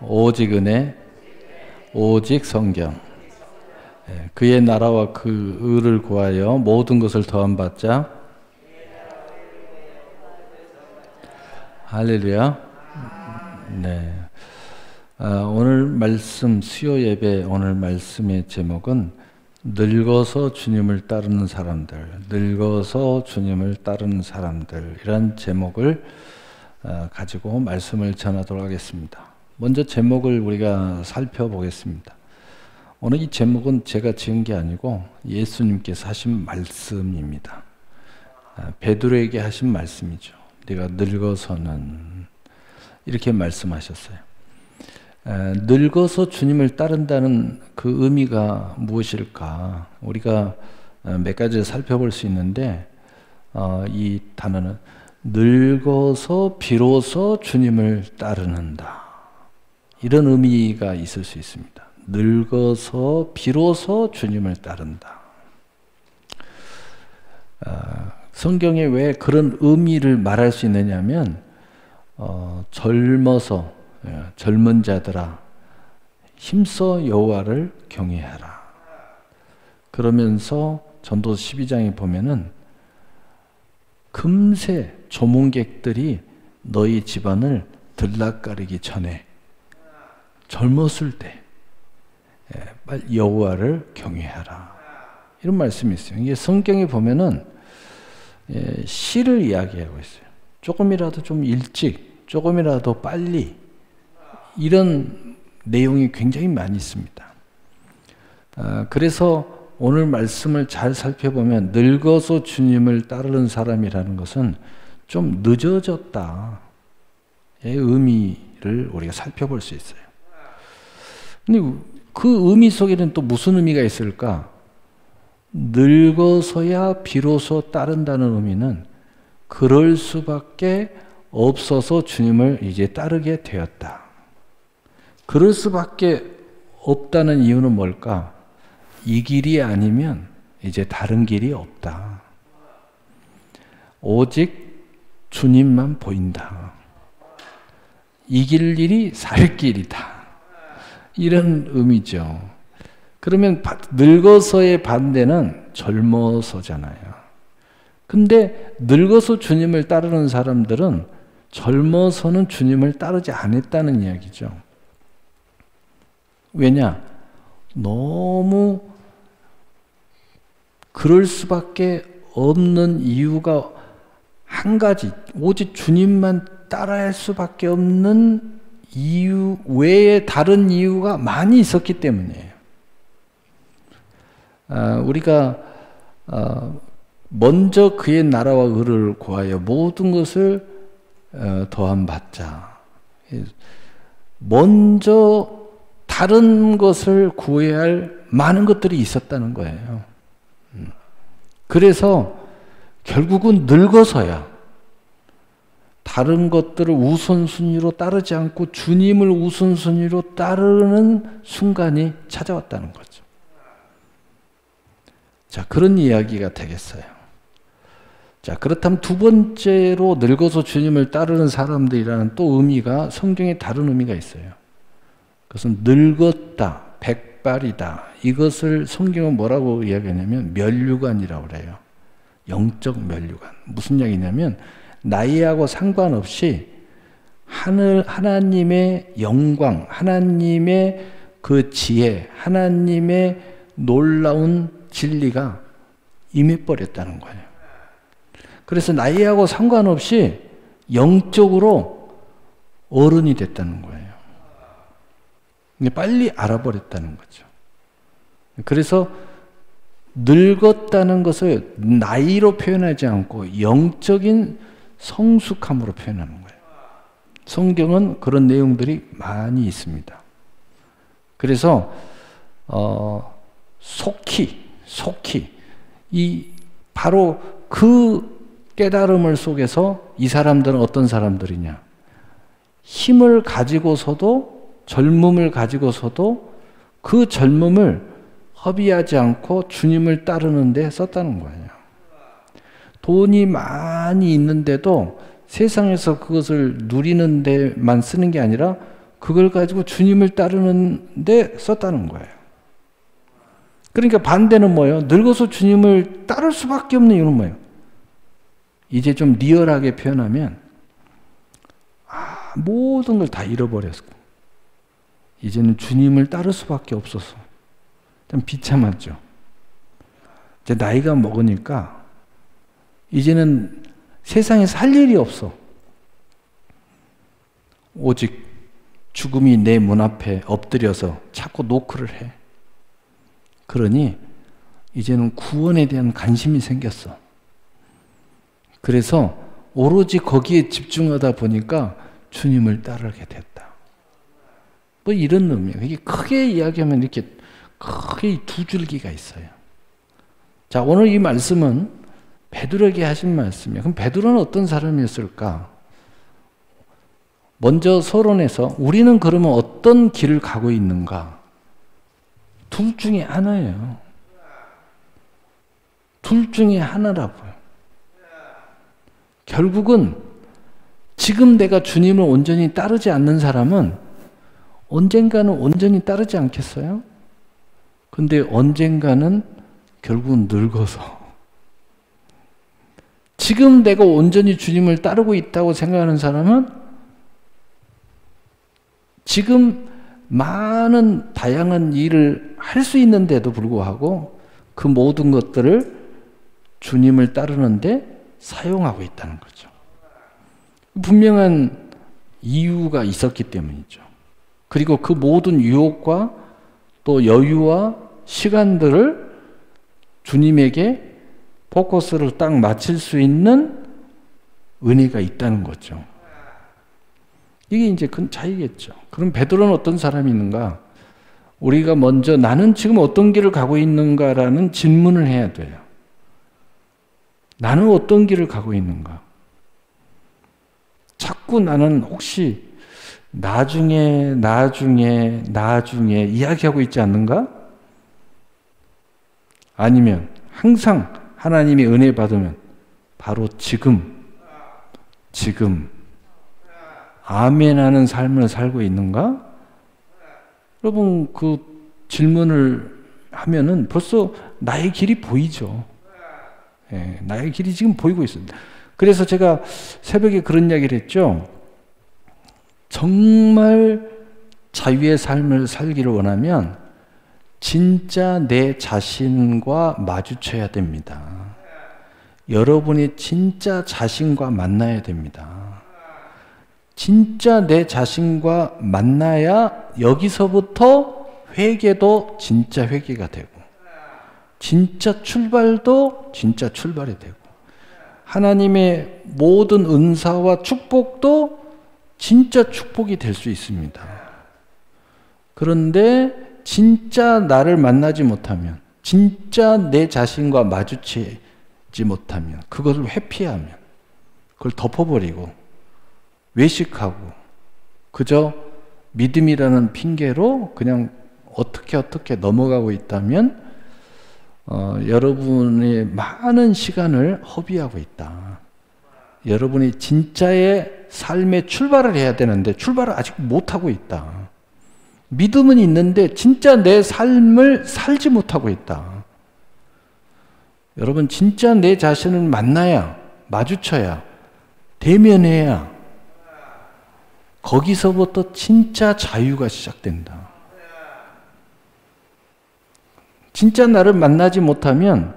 오직 은혜, 오직 성경. 그의 나라와 그 의를 구하여 모든 것을 더함 받자. 할렐루야. 네. 오늘 말씀 수요 예배 오늘 말씀의 제목은 늙어서 주님을 따르는 사람들, 늙어서 주님을 따르는 사람들, 이런 제목을 가지고 말씀을 전하도록 하겠습니다. 먼저 제목을 우리가 살펴보겠습니다. 오늘 이 제목은 제가 지은 게 아니고 예수님께서 하신 말씀입니다. 베드로에게 하신 말씀이죠. 네가 늙어서는, 이렇게 말씀하셨어요. 늙어서 주님을 따른다는 그 의미가 무엇일까? 우리가 몇 가지를 살펴볼 수 있는데, 이 단어는 늙어서 비로소 주님을 따르는다, 이런 의미가 있을 수 있습니다. 늙어서 비로소 주님을 따른다. 성경에 왜 그런 의미를 말할 수 있느냐면, 젊어서, 젊은 자들아 힘써 여호와를 경외하라. 그러면서 전도서 12장에 보면은 금세 조문객들이 너희 집안을 들락거리기 전에 젊었을 때 빨리 여호와를 경외하라, 이런 말씀이 있어요. 이게 성경에 보면은 시를 이야기하고 있어요. 조금이라도 좀 일찍, 조금이라도 빨리, 이런 내용이 굉장히 많이 있습니다. 그래서 오늘 말씀을 잘 살펴보면 늙어서 주님을 따르는 사람이라는 것은 좀 늦어졌다의 의미를 우리가 살펴볼 수 있어요. 근데 그 의미 속에는 또 무슨 의미가 있을까? 늙어서야 비로소 따른다는 의미는 그럴 수밖에 없어서 주님을 이제 따르게 되었다. 그럴 수밖에 없다는 이유는 뭘까? 이 길이 아니면 이제 다른 길이 없다. 오직 주님만 보인다. 이길 일이 살 길이다. 이런 의미죠. 그러면 늙어서의 반대는 젊어서잖아요. 근데 늙어서 주님을 따르는 사람들은 젊어서는 주님을 따르지 않았다는 이야기죠. 왜냐? 너무 그럴 수밖에 없는 이유가 한 가지, 오직 주님만 따라야 할 수밖에 없는 이유 외에 다른 이유가 많이 있었기 때문이에요. 우리가 먼저 그의 나라와 의를 구하여 모든 것을 더함 받자. 먼저 다른 것을 구해야 할 많은 것들이 있었다는 거예요. 그래서 결국은 늙어서야 다른 것들을 우선순위로 따르지 않고 주님을 우선순위로 따르는 순간이 찾아왔다는 거죠. 자, 그런 이야기가 되겠어요. 자, 그렇다면 두 번째로 늙어서 주님을 따르는 사람들이라는 또 의미가, 성경에 다른 의미가 있어요. 그것은 늙었다, 백발이다. 이것을 성경은 뭐라고 이야기하냐면 멸류관이라고 그래요. 영적 멸류관. 무슨 이야기냐면 나이하고 상관없이 하나님의 영광, 하나님의 그 지혜, 하나님의 놀라운 진리가 임해버렸다는 거예요. 그래서 나이하고 상관없이 영적으로 어른이 됐다는 거예요. 빨리 알아버렸다는 거죠. 그래서 늙었다는 것을 나이로 표현하지 않고 영적인 성숙함으로 표현하는 거예요. 성경은 그런 내용들이 많이 있습니다. 그래서 속히 이 바로 그 깨달음을 속에서 이 사람들은 어떤 사람들이냐? 힘을 가지고서도, 젊음을 가지고서도 그 젊음을 허비하지 않고 주님을 따르는 데 썼다는 거예요. 돈이 많이 있는데도 세상에서 그것을 누리는 데만 쓰는 게 아니라 그걸 가지고 주님을 따르는데 썼다는 거예요. 그러니까 반대는 뭐예요? 늙어서 주님을 따를 수밖에 없는 이유는 뭐예요? 이제 좀 리얼하게 표현하면 모든 걸 다 잃어버렸고 이제는 주님을 따를 수밖에 없어서 좀 비참하죠. 이제 나이가 먹으니까 이제는 세상에 살 일이 없어. 오직 죽음이 내 문 앞에 엎드려서 자꾸 노크를 해. 그러니 이제는 구원에 대한 관심이 생겼어. 그래서 오로지 거기에 집중하다 보니까 주님을 따르게 됐다. 뭐 이런 의미예요. 이게 크게 이야기하면 이렇게 크게 두 줄기가 있어요. 자, 오늘 이 말씀은 베드로에게 하신 말씀이에요. 그럼 베드로는 어떤 사람이었을까? 먼저 서론에서 우리는 그러면 어떤 길을 가고 있는가? 둘 중에 하나예요. 둘 중에 하나라고요. 결국은 지금 내가 주님을 온전히 따르지 않는 사람은 언젠가는 온전히 따르지 않겠어요? 근데 언젠가는 결국은 늙어서 지금 내가 온전히 주님을 따르고 있다고 생각하는 사람은 지금 많은 다양한 일을 할 수 있는데도 불구하고 그 모든 것들을 주님을 따르는데 사용하고 있다는 거죠. 분명한 이유가 있었기 때문이죠. 그리고 그 모든 유혹과 또 여유와 시간들을 주님에게 포커스를 딱 맞출 수 있는 은혜가 있다는 거죠. 이게 이제 큰 차이겠죠. 그럼 베드로는 어떤 사람이 있는가? 우리가 먼저 나는 지금 어떤 길을 가고 있는가라는 질문을 해야 돼요. 나는 어떤 길을 가고 있는가? 자꾸 나는 혹시 나중에 이야기하고 있지 않는가? 아니면 항상 하나님의 은혜 받으면 바로 지금 아멘 하는 삶을 살고 있는가? 여러분 그 질문을 하면은 벌써 나의 길이 보이죠. 예, 나의 길이 지금 보이고 있습니다. 그래서 제가 새벽에 그런 이야기를 했죠. 정말 자유의 삶을 살기를 원하면 진짜 내 자신과 마주쳐야 됩니다. 여러분이 진짜 자신과 만나야 됩니다. 진짜 내 자신과 만나야 여기서부터 회개도 진짜 회개가 되고 진짜 출발도 진짜 출발이 되고 하나님의 모든 은사와 축복도 진짜 축복이 될 수 있습니다. 그런데 진짜 나를 만나지 못하면 진짜 내 자신과 마주치지 못하면 그것을 회피하면 그걸 덮어버리고 외식하고 그저 믿음이라는 핑계로 그냥 어떻게 넘어가고 있다면 여러분의 많은 시간을 허비하고 있다. 여러분이 진짜의 삶의 출발을 해야 되는데 출발을 아직 못하고 있다. 믿음은 있는데 진짜 내 삶을 살지 못하고 있다. 여러분 진짜 내 자신을 만나야 마주쳐야 대면해야 거기서부터 진짜 자유가 시작된다. 진짜 나를 만나지 못하면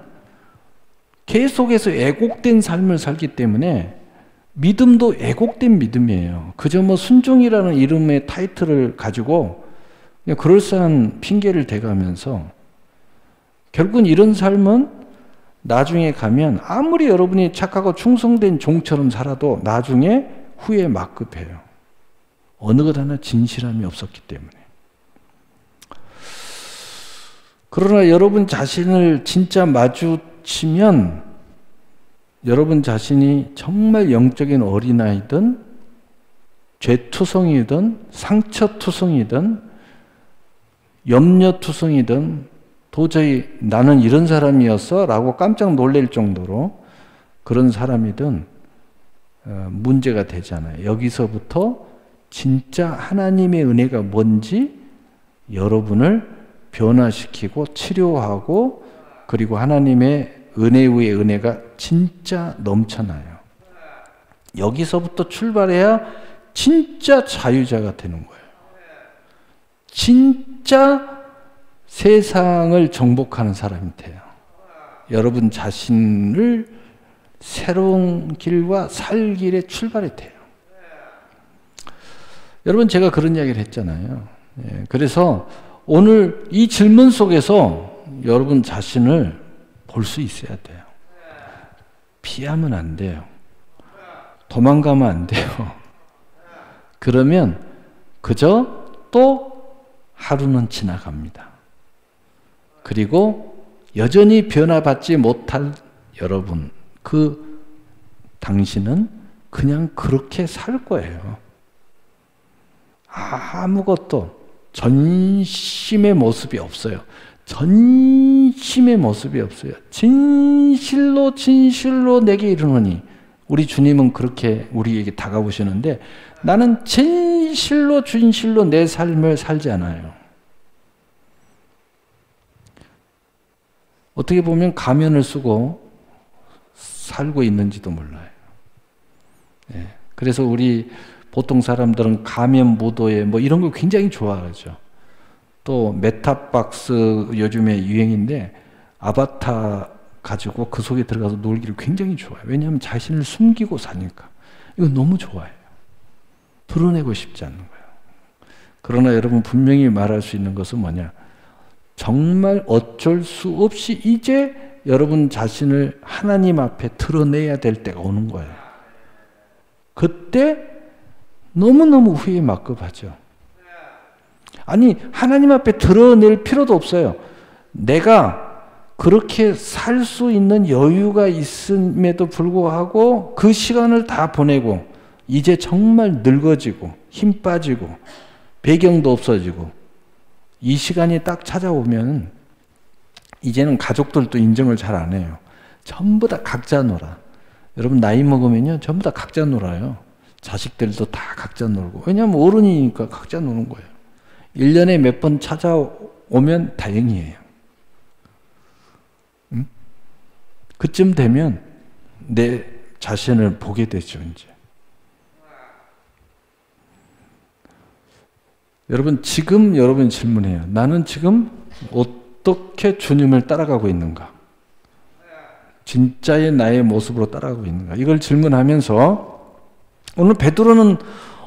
계속해서 애곡된 삶을 살기 때문에 믿음도 애곡된 믿음이에요. 그저 뭐 순종이라는 이름의 타이틀을 가지고 그냥 그럴싸한 핑계를 대가면서 결국은 이런 삶은 나중에 가면 아무리 여러분이 착하고 충성된 종처럼 살아도 나중에 후에 막급해요. 어느 것 하나 진실함이 없었기 때문에. 그러나 여러분 자신을 진짜 마주치면 여러분 자신이 정말 영적인 어린아이든 죄투성이든 상처투성이든 염려투성이든 도저히 나는 이런 사람이었어 라고 깜짝 놀랄 정도로 그런 사람이든 문제가 되잖아요. 여기서부터 진짜 하나님의 은혜가 뭔지 여러분을 변화시키고 치료하고, 그리고 하나님의 은혜 위에 은혜가 진짜 넘쳐나요. 여기서부터 출발해야 진짜 자유자가 되는 거예요. 진짜 세상을 정복하는 사람이 돼요. 여러분 자신을 새로운 길과 살 길에 출발이 돼요. 여러분, 제가 그런 이야기를 했잖아요. 그래서 오늘 이 질문 속에서 여러분 자신을 볼 수 있어야 돼요. 피하면 안 돼요. 도망가면 안 돼요. 그러면 그저 또 하루는 지나갑니다. 그리고 여전히 변화받지 못할 여러분, 당신은 그냥 그렇게 살 거예요. 아무것도 전심의 모습이 없어요. 전심의 모습이 없어요. 진실로 내게 이르노니, 우리 주님은 그렇게 우리에게 다가오시는데, 나는 진실로 내 삶을 살지 않아요. 어떻게 보면 가면을 쓰고 살고 있는지도 몰라요. 그래서 우리 보통 사람들은 가면 무도회 이런 걸 굉장히 좋아하죠. 또 메타박스 요즘에 유행인데, 아바타 가지고 그 속에 들어가서 놀기를 굉장히 좋아해요. 왜냐하면 자신을 숨기고 사니까. 이거 너무 좋아해요. 드러내고 싶지 않는 거예요. 그러나 여러분, 분명히 말할 수 있는 것은 뭐냐? 정말 어쩔 수 없이 이제 여러분 자신을 하나님 앞에 드러내야 될 때가 오는 거예요. 그때 너무너무 후회 막급하죠. 아니, 하나님 앞에 드러낼 필요도 없어요. 내가 그렇게 살 수 있는 여유가 있음에도 불구하고 그 시간을 다 보내고 이제 정말 늙어지고 힘 빠지고 배경도 없어지고 이 시간이 딱 찾아오면 이제는 가족들도 인정을 잘 안 해요. 전부 다 각자 놀아. 여러분 나이 먹으면요 전부 다 각자 놀아요. 자식들도 다 각자 놀고. 왜냐하면 어른이니까 각자 노는 거예요. 1년에 몇 번 찾아오면 다행이에요. 응? 그쯤 되면 내 자신을 보게 되죠, 이제. 여러분, 지금 여러분이 질문해요. 나는 지금 어떻게 주님을 따라가고 있는가? 진짜의 나의 모습으로 따라가고 있는가? 이걸 질문하면서 오늘 베드로는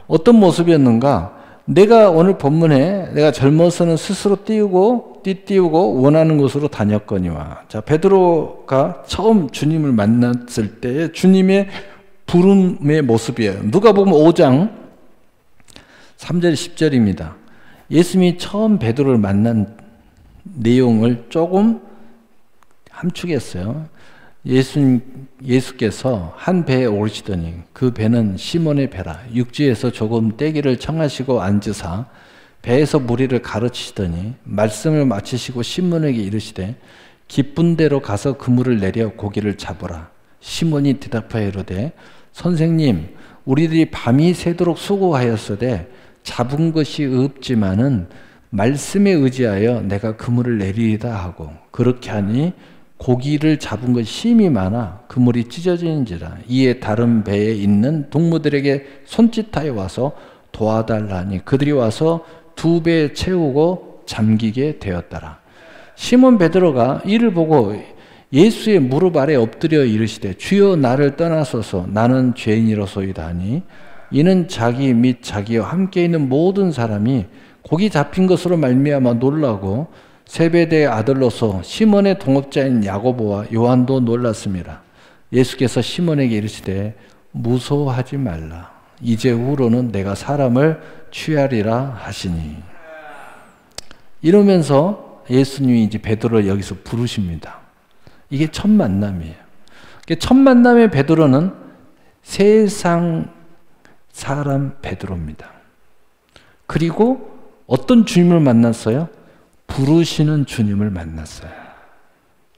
어떤 모습이었는가? 내가 오늘 본문에 내가 젊어서는 스스로 띠띠우고 원하는 곳으로 다녔거니와. 자, 베드로가 처음 주님을 만났을 때 주님의 부름의 모습이에요. 누가복음 5장 3절 10절입니다. 예수님이 처음 베드로를 만난 내용을 조금 함축했어요. 예수께서 한 배에 오르시더니 그 배는 시몬의 배라. 육지에서 조금 떼기를 청하시고 앉으사 배에서 무리를 가르치시더니 말씀을 마치시고 시몬에게 이르시되 기쁜 대로 가서 그물을 내려 고기를 잡으라. 시몬이 대답하여 이르되 선생님, 우리들이 밤이 새도록 수고하였으되 잡은 것이 없지만은 말씀에 의지하여 내가 그물을 내리리다 하고, 그렇게 하니 고기를 잡은 것이 심히 많아 그물이 찢어지는지라. 이에 다른 배에 있는 동무들에게 손짓하여 와서 도와달라니 그들이 와서 2배 채우고 잠기게 되었더라. 시몬 베드로가 이를 보고 예수의 무릎 아래 엎드려 이르시되 주여 나를 떠나소서 나는 죄인이로소이다 하니, 이는 자기 및 자기와 함께 있는 모든 사람이 고기 잡힌 것으로 말미암아 놀라고 세베대의 아들로서 시몬의 동업자인 야고보와 요한도 놀랐습니다. 예수께서 시몬에게 이르시되 무서워하지 말라. 이제 후로는 내가 사람을 취하리라 하시니. 이러면서 예수님이 이제 베드로를 여기서 부르십니다. 이게 첫 만남이에요. 첫 만남의 베드로는 세상 사람 베드로입니다. 그리고 어떤 주님을 만났어요? 부르시는 주님을 만났어요.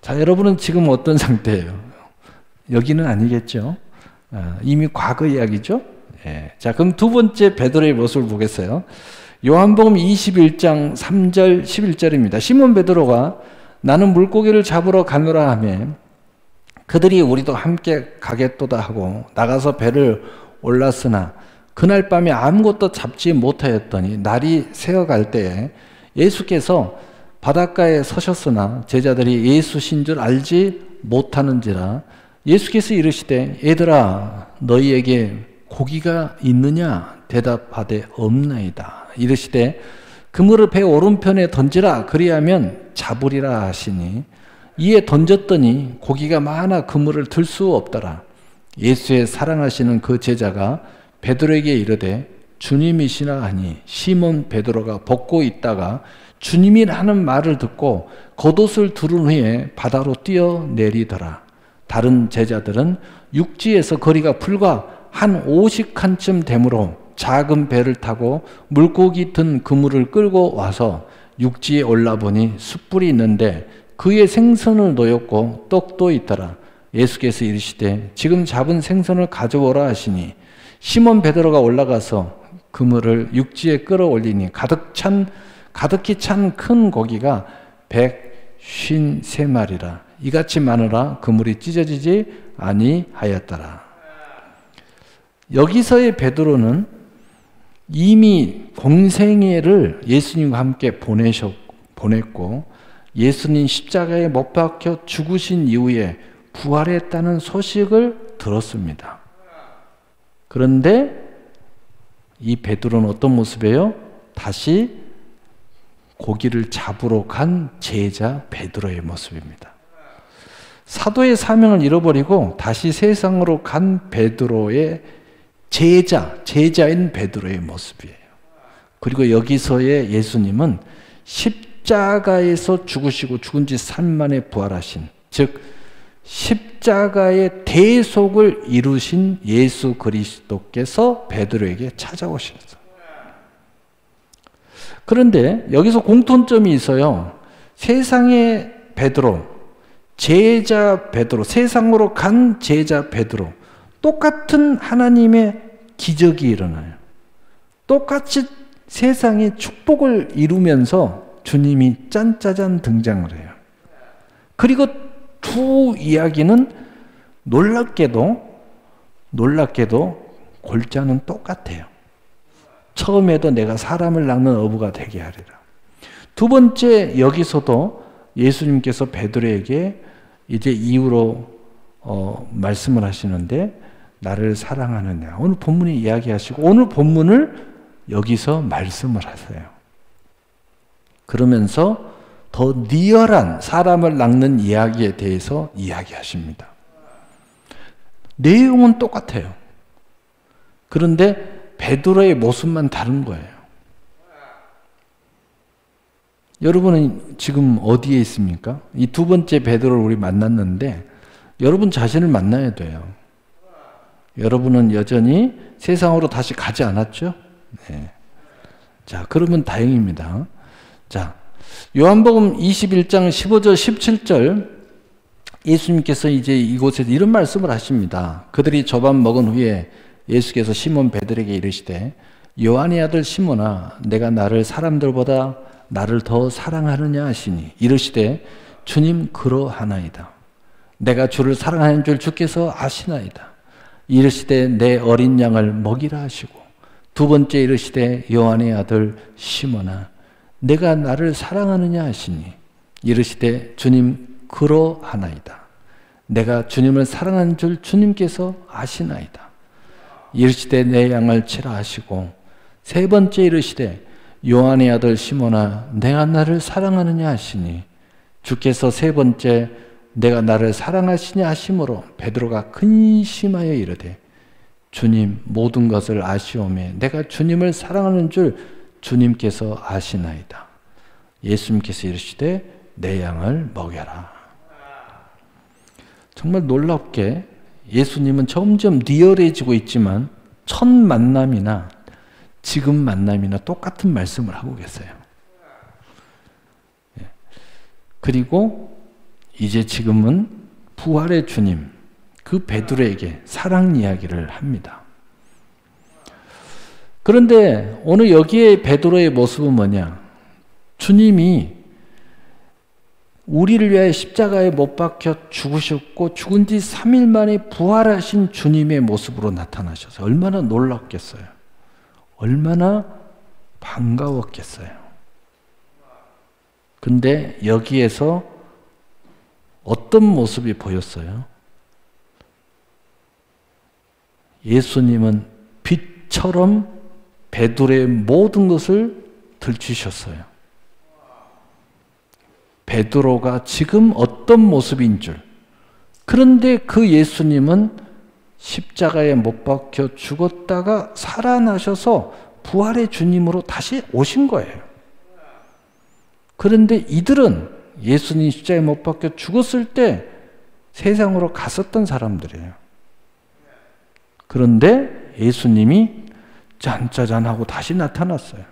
자, 여러분은 지금 어떤 상태예요? 여기는 아니겠죠? 이미 과거 이야기죠? 예. 자, 그럼 두 번째 베드로의 모습을 보겠어요. 요한복음 21장 3절 11절입니다. 시몬 베드로가 나는 물고기를 잡으러 가노라 하며 그들이 우리도 함께 가겠도다 하고 나가서 배를 올랐으나 그날 밤에 아무것도 잡지 못하였더니 날이 새어갈 때에 예수께서 바닷가에 서셨으나 제자들이 예수신 줄 알지 못하는지라 예수께서 이르시되 얘들아 너희에게 고기가 있느냐 대답하되 없나이다. 이르시되 그물을 배 오른편에 던지라 그리하면 잡으리라 하시니 이에 던졌더니 고기가 많아 그물을 들 수 없더라. 예수의 사랑하시는 그 제자가 베드로에게 이르되 주님이시나 하니 시몬 베드로가 벗고 있다가 주님이라는 말을 듣고 겉옷을 두른 후에 바다로 뛰어내리더라. 다른 제자들은 육지에서 거리가 불과 한 50칸쯤 되므로 작은 배를 타고 물고기 든 그물을 끌고 와서 육지에 올라보니 숯불이 있는데 그의 생선을 놓였고 떡도 있더라. 예수께서 이르시되 지금 잡은 생선을 가져오라 하시니 시몬 베드로가 올라가서 그물을 육지에 끌어올리니 가득히 찬 큰 고기가 153마리라. 이같이 많으라 그물이 찢어지지 아니하였더라. 여기서의 베드로는 이미 공생애를 예수님과 함께 보냈고 예수님 십자가에 못 박혀 죽으신 이후에 부활했다는 소식을 들었습니다. 그런데 이 베드로는 어떤 모습이에요? 다시 고기를 잡으러 간 제자 베드로의 모습입니다. 사도의 사명을 잃어버리고 다시 세상으로 간 베드로의 제자인 베드로의 모습이에요. 그리고 여기서의 예수님은 십자가에서 죽으시고 죽은 지 3일 만에 부활하신, 즉 십자가의 대속을 이루신 예수 그리스도께서 베드로에게 찾아오셨어요. 그런데 여기서 공통점이 있어요. 세상의 베드로, 제자 베드로, 세상으로 간 제자 베드로, 똑같은 하나님의 기적이 일어나요. 똑같이 세상에 축복을 이루면서 주님이 짠짜잔 등장을 해요. 그리고 두 이야기는 놀랍게도 골자는 똑같아요. 처음에도 내가 사람을 낚는 어부가 되게 하리라. 두 번째, 여기서도 예수님께서 베드로에게 이제 이후로 말씀을 하시는데 나를 사랑하느냐. 오늘 본문이 이야기하시고 오늘 본문을 여기서 말씀을 하세요. 그러면서 더 리얼한 사람을 낚는 이야기에 대해서 이야기하십니다. 내용은 똑같아요. 그런데 베드로의 모습만 다른 거예요. 여러분은 지금 어디에 있습니까? 이 두 번째 베드로를 우리 만났는데 여러분 자신을 만나야 돼요. 여러분은 여전히 세상으로 다시 가지 않았죠? 네. 자, 그러면 다행입니다. 자, 요한복음 21장 15절 17절 예수님께서 이제 이곳에서 이런 말씀을 하십니다. 그들이 저밥 먹은 후에 예수께서 시몬 베드로에게 이르시되 요한의 아들 시몬아 내가 나를 사람들보다 나를 더 사랑하느냐 하시니 이르시되 주님 그러하나이다. 내가 주를 사랑하는 줄 주께서 아시나이다. 이르시되 내 어린 양을 먹이라 하시고 두 번째 이르시되 요한의 아들 시몬아 내가 나를 사랑하느냐 하시니 이르시되 주님 그러하나이다. 내가 주님을 사랑하는 줄 주님께서 아시나이다. 이르시되 내 양을 치라 하시고 세 번째 이르시되 요한의 아들 시몬아 내가 나를 사랑하느냐 하시니 주께서 세 번째 내가 나를 사랑하시냐 하심으로 베드로가 근심하여 이르되 주님 모든 것을 아시오매 내가 주님을 사랑하는 줄 주님께서 아시나이다. 예수님께서 이르시되 내 양을 먹여라. 정말 놀랍게 예수님은 점점 리얼해지고 있지만 첫 만남이나 지금 만남이나 똑같은 말씀을 하고 계세요. 그리고 이제 지금은 부활의 주님, 그 베드로에게 사랑 이야기를 합니다. 그런데 오늘 여기에 베드로의 모습은 뭐냐? 주님이 우리를 위하여 십자가에 못 박혀 죽으셨고 죽은 지 3일 만에 부활하신 주님의 모습으로 나타나셔서 얼마나 놀랍겠어요. 얼마나 반가웠겠어요. 근데 여기에서 어떤 모습이 보였어요? 예수님은 빛처럼 베드로의 모든 것을 들추셨어요. 베드로가 지금 어떤 모습인 줄. 그런데 그 예수님은 십자가에 못 박혀 죽었다가 살아나셔서 부활의 주님으로 다시 오신 거예요. 그런데 이들은 예수님 십자가에 못 박혀 죽었을 때 세상으로 갔었던 사람들이에요. 그런데 예수님이 짠짜잔하고 다시 나타났어요.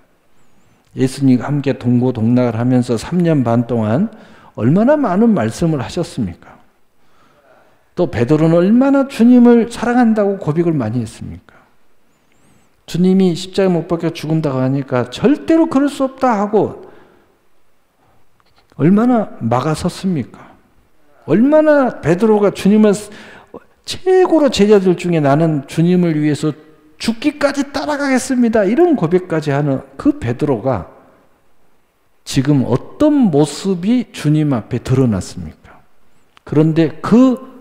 예수님과 함께 동고동락을 하면서 3년 반 동안 얼마나 많은 말씀을 하셨습니까? 또 베드로는 얼마나 주님을 사랑한다고 고백을 많이 했습니까? 주님이 십자가에 못 박혀 죽는다고 하니까 절대로 그럴 수 없다 하고 얼마나 막아섰습니까? 얼마나 베드로가 주님을 최고로 제자들 중에 나는 주님을 위해서 죽기까지 따라가겠습니다. 이런 고백까지 하는 그 베드로가 지금 어떤 모습이 주님 앞에 드러났습니까? 그런데 그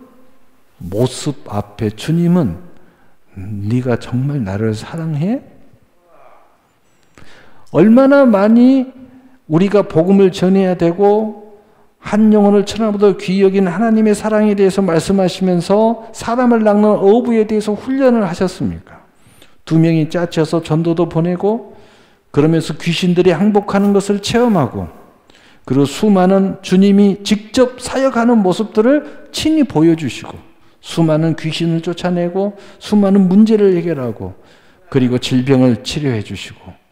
모습 앞에 주님은 네가 정말 나를 사랑해? 얼마나 많이 우리가 복음을 전해야 되고 한 영혼을 천하보다 귀히 여긴 하나님의 사랑에 대해서 말씀하시면서 사람을 낚는 어부에 대해서 훈련을 하셨습니까? 2명이 짜쳐서 전도도 보내고 그러면서 귀신들이 항복하는 것을 체험하고 그리고 수많은 주님이 직접 사역하는 모습들을 친히 보여주시고 수많은 귀신을 쫓아내고 수많은 문제를 해결하고 그리고 질병을 치료해 주시고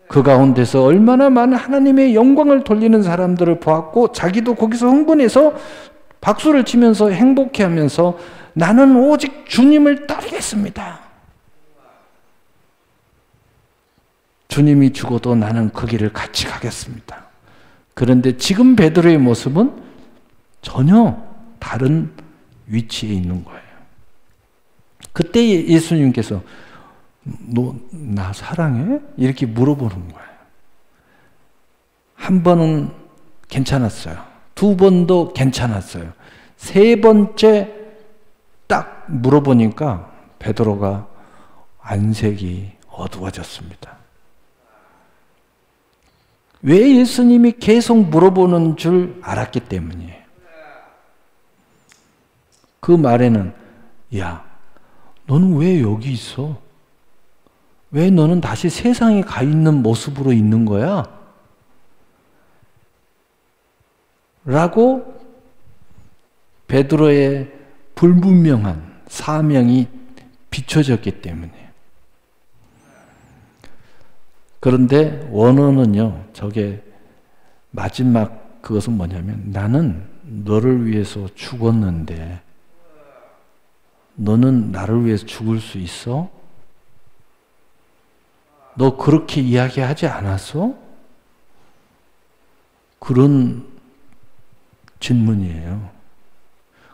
그 가운데서 얼마나 많은 하나님의 영광을 돌리는 사람들을 보았고 자기도 거기서 흥분해서 박수를 치면서 행복해하면서 나는 오직 주님을 따르겠습니다. 주님이 죽어도 나는 그 길을 같이 가겠습니다. 그런데 지금 베드로의 모습은 전혀 다른 위치에 있는 거예요. 그때 예수님께서 너 나 사랑해? 이렇게 물어보는 거예요. 한 번은 괜찮았어요. 2번도 괜찮았어요. 3번째 딱 물어보니까 베드로가 안색이 어두워졌습니다. 왜 예수님이 계속 물어보는 줄 알았기 때문이에요. 그 말에는 야, 너는 왜 여기 있어? 왜 너는 다시 세상에 가 있는 모습으로 있는 거야? 라고 베드로의 불분명한 사명이 비춰졌기 때문에. 그런데 원어는요, 저게 마지막 그것은 뭐냐면 나는 너를 위해서 죽었는데 너는 나를 위해서 죽을 수 있어? 너 그렇게 이야기하지 않았어? 그런 질문이에요.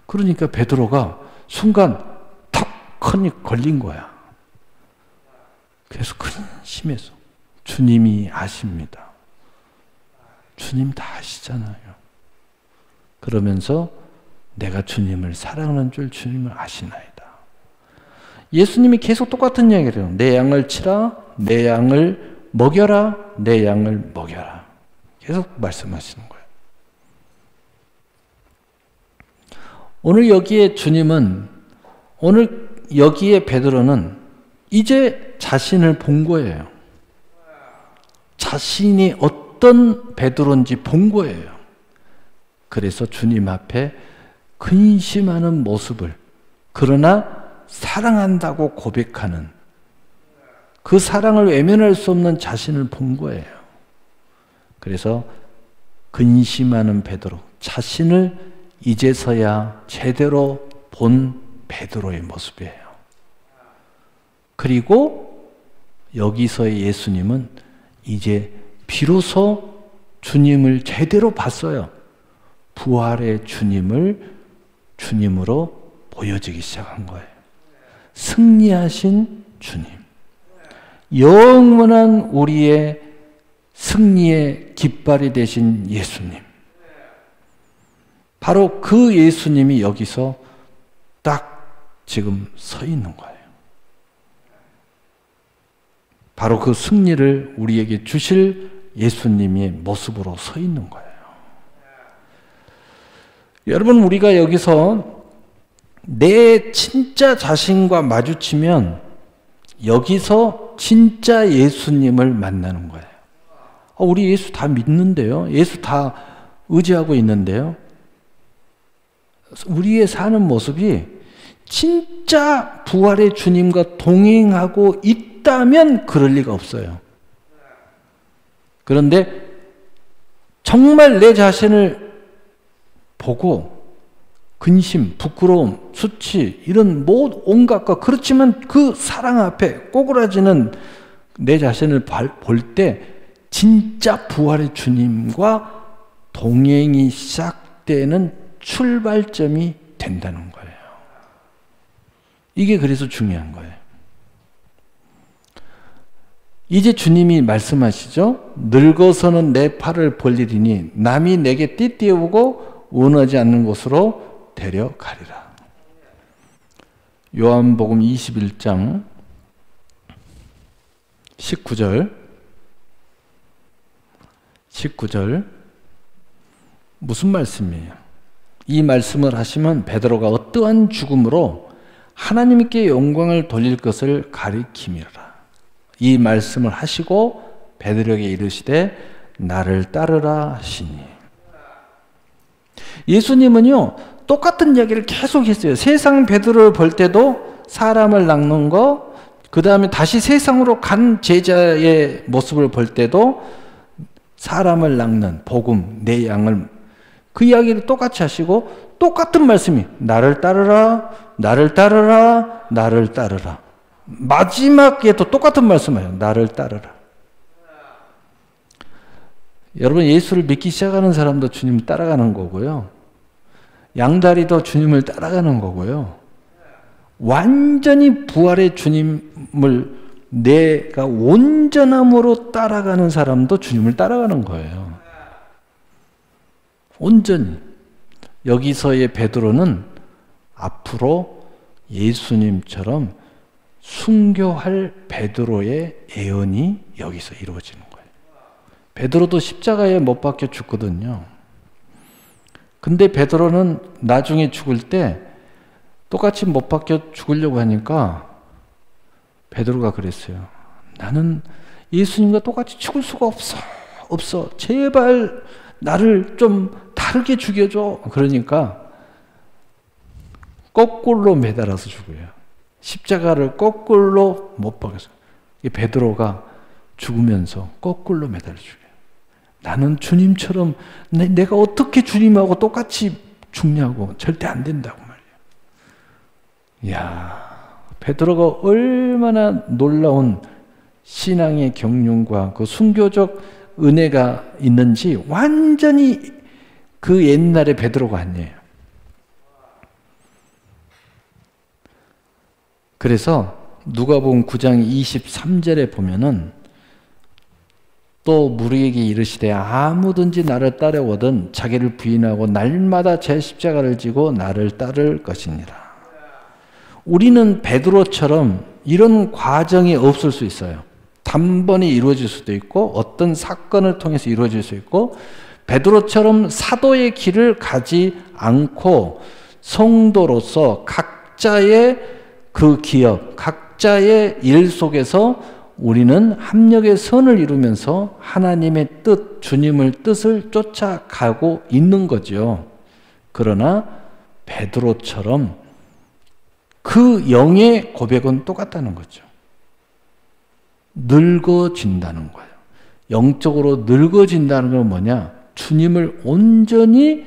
그러니까 베드로가 순간 턱하니 걸린 거야. 그래서 근심해서 주님이 아십니다. 주님 다 아시잖아요. 그러면서 내가 주님을 사랑하는 줄 주님을 아시나이다. 예수님이 계속 똑같은 이야기를 해요. 내 양을 치라, 내 양을 먹여라, 내 양을 먹여라. 계속 말씀하시는 거예요. 오늘 여기에 주님은, 오늘 여기에 베드로는 이제 자신을 본 거예요. 자신이 어떤 베드로인지 본 거예요. 그래서 주님 앞에 근심하는 모습을, 그러나 사랑한다고 고백하는 그 사랑을 외면할 수 없는 자신을 본 거예요. 그래서 근심하는 베드로, 자신을 이제서야 제대로 본 베드로의 모습이에요. 그리고 여기서의 예수님은 이제 비로소 주님을 제대로 봤어요. 부활의 주님을 주님으로 보여지기 시작한 거예요. 승리하신 주님. 영원한 우리의 승리의 깃발이 되신 예수님. 바로 그 예수님이 여기서 딱 지금 서 있는 거예요. 바로 그 승리를 우리에게 주실 예수님의 모습으로 서 있는 거예요. 여러분, 우리가 여기서 내 진짜 자신과 마주치면 여기서 진짜 예수님을 만나는 거예요. 우리 예수 다 믿는데요. 예수 다 의지하고 있는데요. 우리의 사는 모습이 진짜 부활의 주님과 동행하고 있다면 그럴 리가 없어요. 그런데 정말 내 자신을 보고 근심, 부끄러움, 수치 이런 온갖 것, 그렇지만 그 사랑 앞에 꼬꾸라지는 내 자신을 볼 때 진짜 부활의 주님과 동행이 시작되는 출발점이 된다는 거예요. 이게 그래서 중요한 거예요. 이제 주님이 말씀하시죠. 늙어서는 내 팔을 벌리리니 남이 내게 띠띠우고 원하지 않는 곳으로 데려가리라. 요한복음 21장 19절 무슨 말씀이에요? 이 말씀을 하시면 베드로가 어떠한 죽음으로 하나님께 영광을 돌릴 것을 가리킴이라. 이 말씀을 하시고 베드로에게 이르시되 나를 따르라 하시니. 예수님은요 똑같은 이야기를 계속 했어요. 세상 베드로를 볼 때도 사람을 낚는 거, 그 다음에 다시 세상으로 간 제자의 모습을 볼 때도 사람을 낚는 복음, 내 양을, 그 이야기를 똑같이 하시고 똑같은 말씀이 나를 따르라, 나를 따르라, 나를 따르라. 마지막에도 똑같은 말씀이에요. 나를 따르라. 여러분, 예수를 믿기 시작하는 사람도 주님을 따라가는 거고요. 양다리도 주님을 따라가는 거고요. 완전히 부활의 주님을 내가 온전함으로 따라가는 사람도 주님을 따라가는 거예요. 온전히. 여기서의 베드로는 앞으로 예수님처럼 순교할 베드로의 예언이 여기서 이루어지는 거예요. 베드로도 십자가에 못 박혀 죽거든요. 근데 베드로는 나중에 죽을 때 똑같이 못 박혀 죽으려고 하니까 베드로가 그랬어요. 나는 예수님과 똑같이 죽을 수가 없어. 제발 나를 좀 다르게 죽여줘. 그러니까 거꾸로 매달아서 죽어요. 십자가를 거꾸로 못 박아서. 베드로가 죽으면서 거꾸로 매달려 죽여요. 나는 주님처럼 내가 어떻게 주님하고 똑같이 죽냐고. 절대 안 된다고 말이에요. 이야, 베드로가 얼마나 놀라운 신앙의 경륜과 그 순교적 은혜가 있는지 완전히 그 옛날의 베드로가 아니에요. 그래서 누가복음 9장 23절에 보면은 또 무리에게 이르시되 아무든지 나를 따라오든 자기를 부인하고 날마다 제 십자가를 지고 나를 따를 것이니라. 우리는 베드로처럼 이런 과정이 없을 수 있어요. 단번에 이루어질 수도 있고 어떤 사건을 통해서 이루어질 수 있고, 베드로처럼 사도의 길을 가지 않고 성도로서 각자의 그 기업, 각자의 일 속에서 우리는 합력의 선을 이루면서 하나님의 뜻, 주님의 뜻을 쫓아가고 있는 거죠. 그러나 베드로처럼 그 영의 고백은 똑같다는 거죠. 늙어진다는 거예요. 영적으로 늙어진다는 건 뭐냐? 주님을 온전히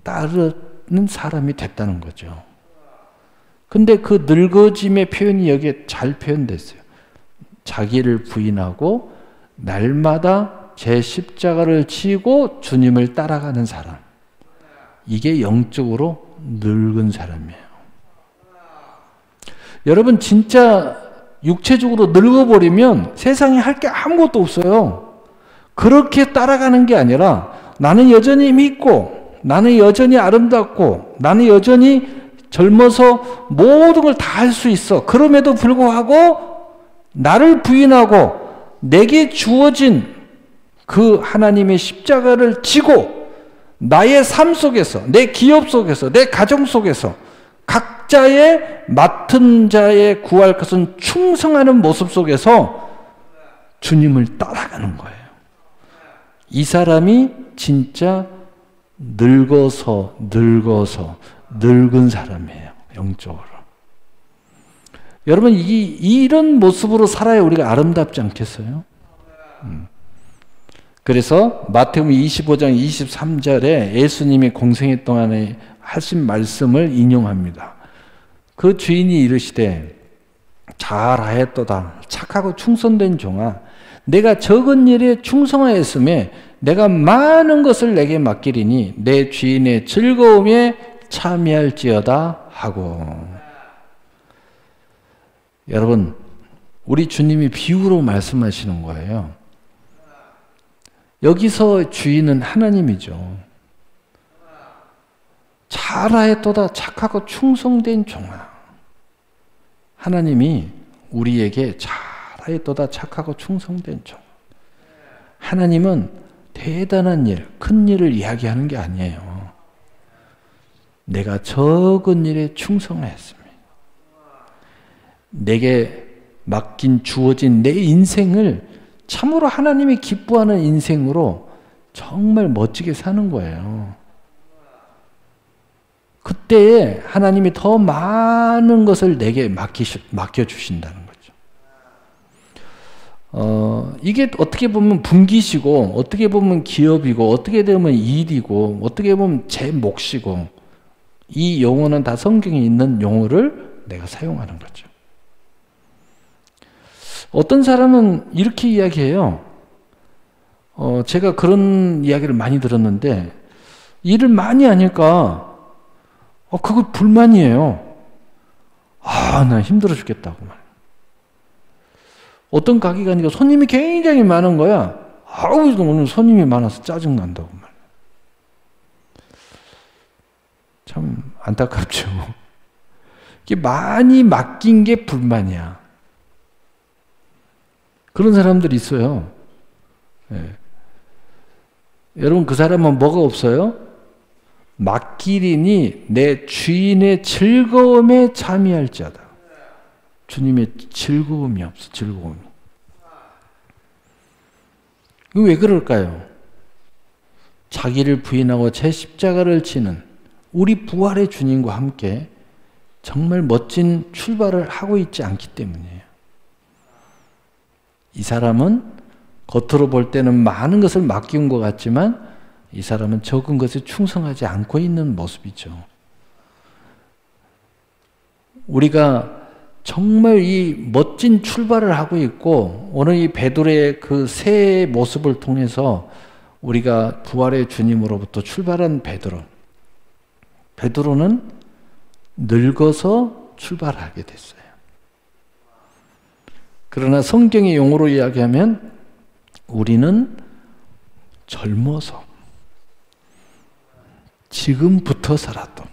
따르는 사람이 됐다는 거죠. 근데 그 늙어짐의 표현이 여기에 잘 표현됐어요. 자기를 부인하고 날마다 제 십자가를 지고 주님을 따라가는 사람. 이게 영적으로 늙은 사람이에요. 여러분 진짜 육체적으로 늙어버리면 세상에 할 게 아무것도 없어요. 그렇게 따라가는 게 아니라 나는 여전히 믿고 나는 여전히 아름답고 나는 여전히 젊어서 모든 걸 다 할 수 있어. 그럼에도 불구하고 나를 부인하고 내게 주어진 그 하나님의 십자가를 지고 나의 삶 속에서, 내 기업 속에서, 내 가정 속에서 각자의 맡은 자에 구할 것은 충성하는 모습 속에서 주님을 따라가는 거예요. 이 사람이 진짜 늙어서 늙은 사람이에요. 영적으로. 여러분 이런 모습으로 살아야 우리가 아름답지 않겠어요? 그래서 마태복음 25장 23절에 예수님이 공생애 동안에 하신 말씀을 인용합니다. 그 주인이 이르시되 잘하였도다 착하고 충성된 종아 내가 적은 일에 충성하였음에 내가 많은 것을 내게 맡기리니 내 주인의 즐거움에 참여할지어다 하고. 여러분 우리 주님이 비유로 말씀하시는 거예요. 여기서 주인은 하나님이죠. 잘하였도다 착하고 충성된 종아. 하나님이 우리에게 잘하였도다 착하고 충성된 종. 하나님은 대단한 일, 큰 일을 이야기하는 게 아니에요. 내가 적은 일에 충성하였습니다. 내게 맡긴 주어진 내 인생을 참으로 하나님이 기뻐하는 인생으로 정말 멋지게 사는 거예요. 그때에 하나님이 더 많은 것을 내게 맡겨주신다는 거죠. 이게 어떻게 보면 분기시고, 어떻게 보면 기업이고, 어떻게 보면 일이고, 어떻게 보면 제 몫이고, 이 용어는 다 성경에 있는 용어를 내가 사용하는 거죠. 어떤 사람은 이렇게 이야기해요. 제가 그런 이야기를 많이 들었는데, 일을 많이 하니까, 그거 불만이에요. 나 힘들어 죽겠다고 말. 어떤 가게 가니까 손님이 굉장히 많은 거야. 오늘 손님이 많아서 짜증난다고 말. 참 안타깝죠. 이게 많이 맡긴 게 불만이야. 그런 사람들이 있어요. 네. 여러분 그 사람은 뭐가 없어요? 맡기리니 내 주인의 즐거움에 참여할지어다. 주님의 즐거움이 없어. 즐거움이. 이거 왜 그럴까요? 자기를 부인하고 제 십자가를 지는 우리 부활의 주님과 함께 정말 멋진 출발을 하고 있지 않기 때문이에요. 이 사람은 겉으로 볼 때는 많은 것을 맡긴 것 같지만 이 사람은 적은 것에 충성하지 않고 있는 모습이죠. 우리가 정말 이 멋진 출발을 하고 있고 오늘 이 베드로의 그 새 모습을 통해서 우리가 부활의 주님으로부터 출발한 베드로는 늙어서 출발하게 됐어요. 그러나 성경의 용어로 이야기하면 우리는 젊어서 지금부터서라도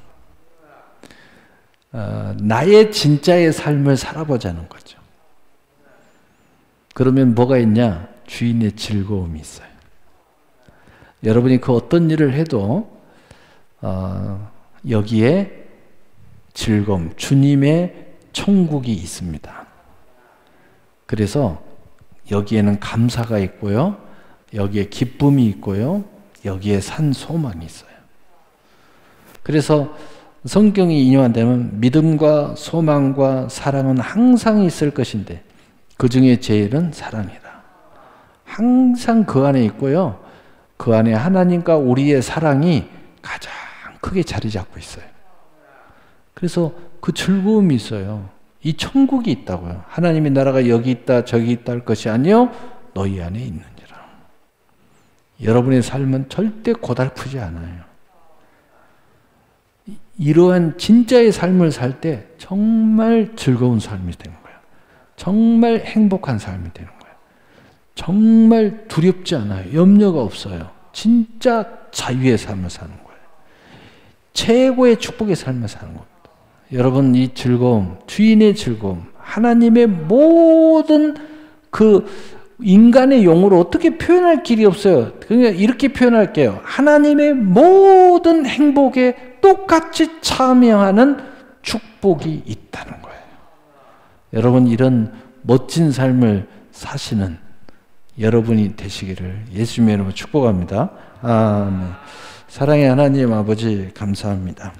나의 진짜의 삶을 살아보자는 거죠. 그러면 뭐가 있냐? 주인의 즐거움이 있어요. 여러분이 그 어떤 일을 해도 여기에 즐거움, 주님의 천국이 있습니다. 그래서 여기에는 감사가 있고요. 여기에 기쁨이 있고요. 여기에 산 소망이 있어요. 그래서 성경이 인용한다면 믿음과 소망과 사랑은 항상 있을 것인데 그 중에 제일은 사랑이다. 항상 그 안에 있고요. 그 안에 하나님과 우리의 사랑이 가장 크게 자리 잡고 있어요. 그래서 그 즐거움이 있어요. 이 천국이 있다고요. 하나님의 나라가 여기 있다 저기 있다 할 것이 아니요 너희 안에 있느니라. 여러분의 삶은 절대 고달프지 않아요. 이러한 진짜의 삶을 살 때 정말 즐거운 삶이 되는 거예요. 정말 행복한 삶이 되는 거예요. 정말 두렵지 않아요. 염려가 없어요. 진짜 자유의 삶을 사는 거예요. 최고의 축복의 삶을 사는 겁니다. 여러분 이 즐거움, 주인의 즐거움, 하나님의 모든 그 인간의 용어로 어떻게 표현할 길이 없어요. 그러니까 이렇게 표현할게요. 하나님의 모든 행복에 똑같이 참여하는 축복이 있다는 거예요. 여러분 이런 멋진 삶을 사시는 여러분이 되시기를 예수님의 이름으로 축복합니다. 아멘. 사랑의 하나님 아버지 감사합니다.